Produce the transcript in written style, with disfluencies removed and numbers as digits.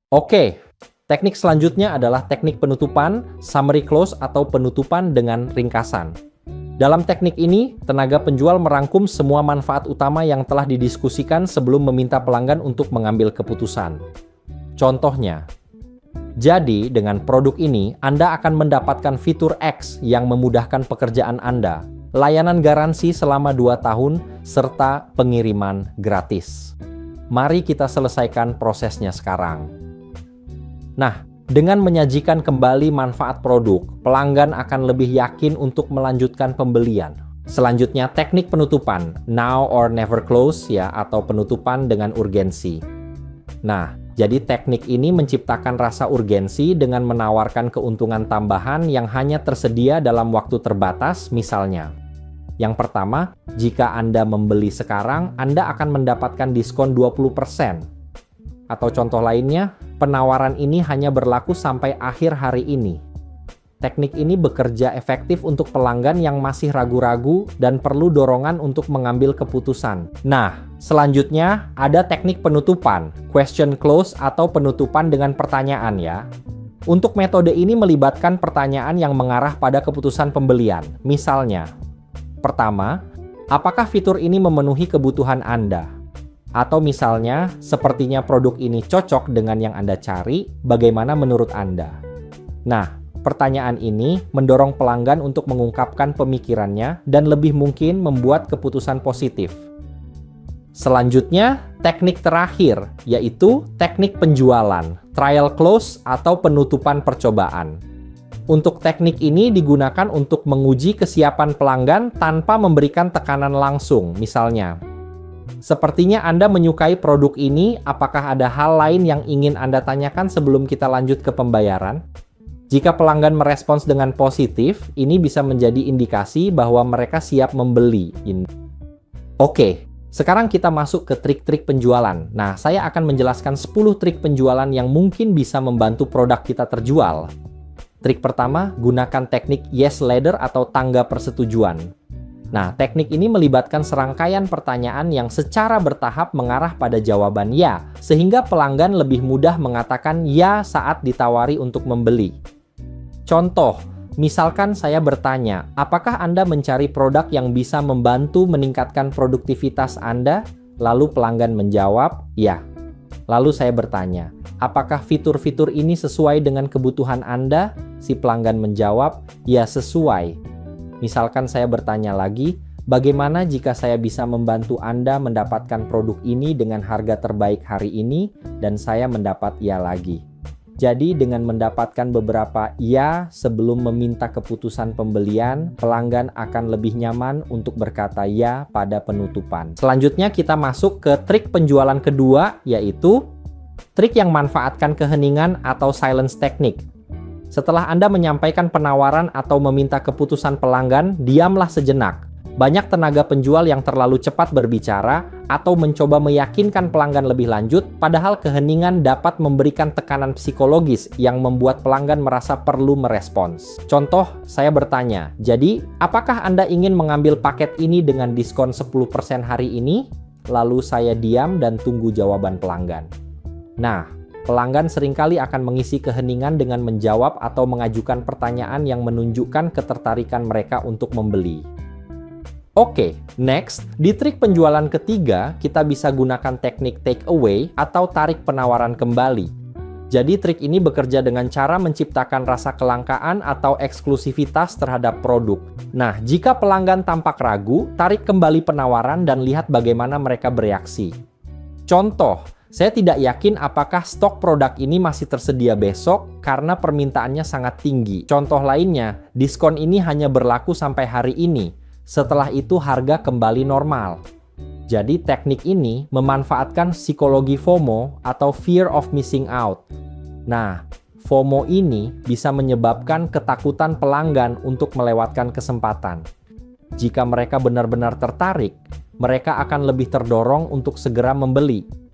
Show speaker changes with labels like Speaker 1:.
Speaker 1: Oke, teknik selanjutnya adalah teknik penutupan, summary close atau penutupan dengan ringkasan. Dalam teknik ini, tenaga penjual merangkum semua manfaat utama yang telah didiskusikan sebelum meminta pelanggan untuk mengambil keputusan. Contohnya, jadi dengan produk ini, Anda akan mendapatkan fitur X yang memudahkan pekerjaan Anda, layanan garansi selama 2 tahun, serta pengiriman gratis. Mari kita selesaikan prosesnya sekarang. Nah, dengan menyajikan kembali manfaat produk, pelanggan akan lebih yakin untuk melanjutkan pembelian. Selanjutnya, teknik penutupan, now or never close ya, atau penutupan dengan urgensi. Nah, jadi teknik ini menciptakan rasa urgensi dengan menawarkan keuntungan tambahan yang hanya tersedia dalam waktu terbatas, misalnya. Yang pertama, jika Anda membeli sekarang, Anda akan mendapatkan diskon 20%. Atau contoh lainnya, penawaran ini hanya berlaku sampai akhir hari ini. Teknik ini bekerja efektif untuk pelanggan yang masih ragu-ragu dan perlu dorongan untuk mengambil keputusan. Nah, selanjutnya ada teknik penutupan, question close atau penutupan dengan pertanyaan ya. Untuk metode ini melibatkan pertanyaan yang mengarah pada keputusan pembelian. Misalnya, pertama, apakah fitur ini memenuhi kebutuhan Anda? Atau misalnya, sepertinya produk ini cocok dengan yang Anda cari, bagaimana menurut Anda? Nah, pertanyaan ini mendorong pelanggan untuk mengungkapkan pemikirannya dan lebih mungkin membuat keputusan positif. Selanjutnya, teknik terakhir, yaitu teknik penjualan, trial close atau penutupan percobaan. Untuk teknik ini digunakan untuk menguji kesiapan pelanggan tanpa memberikan tekanan langsung, misalnya, sepertinya Anda menyukai produk ini, apakah ada hal lain yang ingin Anda tanyakan sebelum kita lanjut ke pembayaran? Jika pelanggan merespons dengan positif, ini bisa menjadi indikasi bahwa mereka siap membeli. Oke, sekarang kita masuk ke trik-trik penjualan. Nah, saya akan menjelaskan 10 trik penjualan yang mungkin bisa membantu produk kita terjual. Trik pertama, gunakan teknik yes ladder atau tangga persetujuan. Nah, teknik ini melibatkan serangkaian pertanyaan yang secara bertahap mengarah pada jawaban ya, sehingga pelanggan lebih mudah mengatakan ya saat ditawari untuk membeli. Contoh, misalkan saya bertanya, apakah Anda mencari produk yang bisa membantu meningkatkan produktivitas Anda? Lalu pelanggan menjawab, ya. Lalu saya bertanya, apakah fitur-fitur ini sesuai dengan kebutuhan Anda? Si pelanggan menjawab, ya sesuai. Misalkan saya bertanya lagi, bagaimana jika saya bisa membantu Anda mendapatkan produk ini dengan harga terbaik hari ini, dan saya mendapat ya lagi. Jadi dengan mendapatkan beberapa ya sebelum meminta keputusan pembelian, pelanggan akan lebih nyaman untuk berkata ya pada penutupan. Selanjutnya kita masuk ke trik penjualan kedua, yaitu trik yang manfaatkan keheningan atau silence technique. Setelah Anda menyampaikan penawaran atau meminta keputusan pelanggan, diamlah sejenak. Banyak tenaga penjual yang terlalu cepat berbicara atau mencoba meyakinkan pelanggan lebih lanjut, padahal keheningan dapat memberikan tekanan psikologis yang membuat pelanggan merasa perlu merespons. Contoh, saya bertanya, jadi apakah Anda ingin mengambil paket ini dengan diskon 10% hari ini? Lalu saya diam dan tunggu jawaban pelanggan. Nah, pelanggan seringkali akan mengisi keheningan dengan menjawab atau mengajukan pertanyaan yang menunjukkan ketertarikan mereka untuk membeli. Oke, next, di trik penjualan ketiga, kita bisa gunakan teknik take away atau tarik penawaran kembali. Jadi trik ini bekerja dengan cara menciptakan rasa kelangkaan atau eksklusivitas terhadap produk. Nah, jika pelanggan tampak ragu, tarik kembali penawaran dan lihat bagaimana mereka bereaksi. Contoh, saya tidak yakin apakah stok produk ini masih tersedia besok karena permintaannya sangat tinggi. Contoh lainnya, diskon ini hanya berlaku sampai hari ini. Setelah itu harga kembali normal. Jadi teknik ini memanfaatkan psikologi FOMO atau fear of missing out. Nah, FOMO ini bisa menyebabkan ketakutan pelanggan untuk melewatkan kesempatan. Jika mereka benar-benar tertarik, mereka akan lebih terdorong untuk segera membeli.